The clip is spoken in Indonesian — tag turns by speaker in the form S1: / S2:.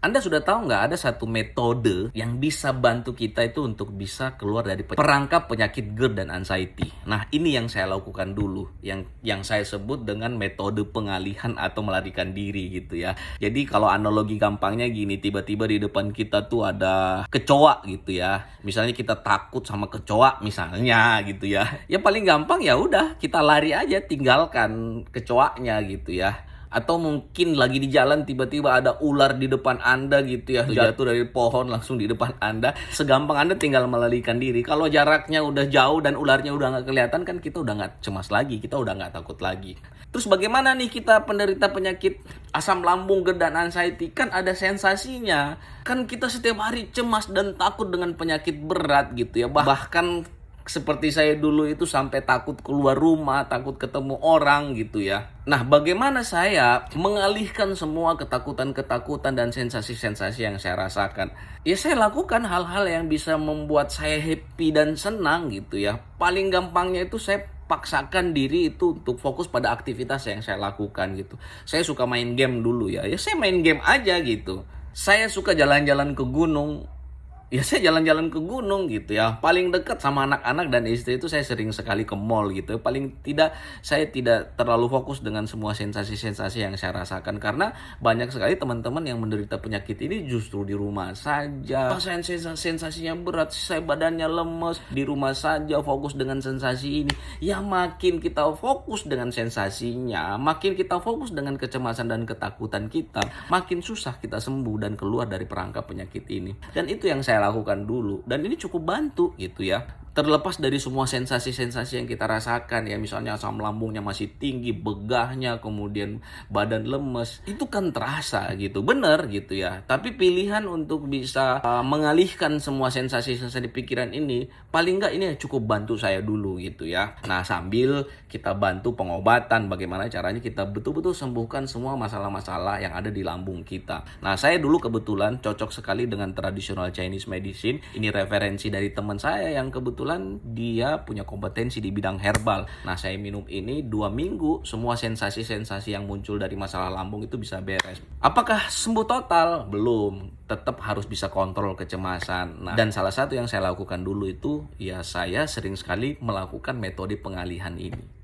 S1: Anda sudah tahu nggak ada satu metode yang bisa bantu kita itu untuk bisa keluar dari perangkap penyakit GERD dan anxiety. Nah, ini yang saya lakukan dulu, yang saya sebut dengan metode pengalihan atau melarikan diri gitu ya. Jadi kalau analogi gampangnya gini, tiba-tiba di depan kita tuh ada kecoa gitu ya. Misalnya kita takut sama kecoa misalnya gitu ya. Ya paling gampang ya udah kita lari aja, tinggalkan kecoanya gitu ya. Atau mungkin lagi di jalan tiba-tiba ada ular di depan Anda gitu ya, jatuh dari pohon langsung di depan Anda. Segampang Anda tinggal melarikan diri. Kalau jaraknya udah jauh dan ularnya udah nggak kelihatan, kan kita udah nggak cemas lagi, kita udah nggak takut lagi. Terus bagaimana nih kita penderita penyakit asam lambung, GERD dan anxiety? Kan ada sensasinya. Kan kita setiap hari cemas dan takut dengan penyakit berat gitu ya. Bahkan seperti saya dulu itu sampai takut keluar rumah, takut ketemu orang gitu ya. Nah, bagaimana saya mengalihkan semua ketakutan-ketakutan dan sensasi-sensasi yang saya rasakan? Ya saya lakukan hal-hal yang bisa membuat saya happy dan senang gitu ya. Paling gampangnya itu saya paksakan diri itu untuk fokus pada aktivitas yang saya lakukan gitu. Saya suka main game dulu ya. Ya saya main game aja gitu. Saya suka jalan-jalan ke gunung. Ya saya jalan-jalan ke gunung gitu ya. Paling dekat sama anak-anak dan istri itu saya sering sekali ke mall gitu. Paling tidak saya tidak terlalu fokus dengan semua sensasi-sensasi yang saya rasakan. Karena banyak sekali teman-teman yang menderita penyakit ini justru di rumah saja. Sensasinya berat, saya badannya lemes, di rumah saja fokus dengan sensasi ini. Ya makin kita fokus dengan sensasinya, makin kita fokus dengan kecemasan dan ketakutan kita, makin susah kita sembuh dan keluar dari perangkap penyakit ini. Dan itu yang saya lakukan dulu, dan ini cukup bantu gitu ya. Terlepas dari semua sensasi-sensasi yang kita rasakan ya, misalnya asam lambungnya masih tinggi, begahnya, kemudian badan lemes, itu kan terasa gitu, bener gitu ya. Tapi pilihan untuk bisa mengalihkan semua sensasi-sensasi di pikiran ini, paling enggak ini cukup bantu saya dulu gitu ya. Nah, sambil kita bantu pengobatan, bagaimana caranya kita betul-betul sembuhkan semua masalah-masalah yang ada di lambung kita. Nah, saya dulu kebetulan cocok sekali dengan traditional Chinese medicine. Ini referensi dari teman saya yang kebetulan dia punya kompetensi di bidang herbal. Nah, saya minum ini 2 minggu, semua sensasi-sensasi yang muncul dari masalah lambung itu bisa beres. Apakah sembuh total? Belum. Tetap harus bisa kontrol kecemasan. Nah, dan salah satu yang saya lakukan dulu itu, ya saya sering sekali melakukan metode pengalihan ini.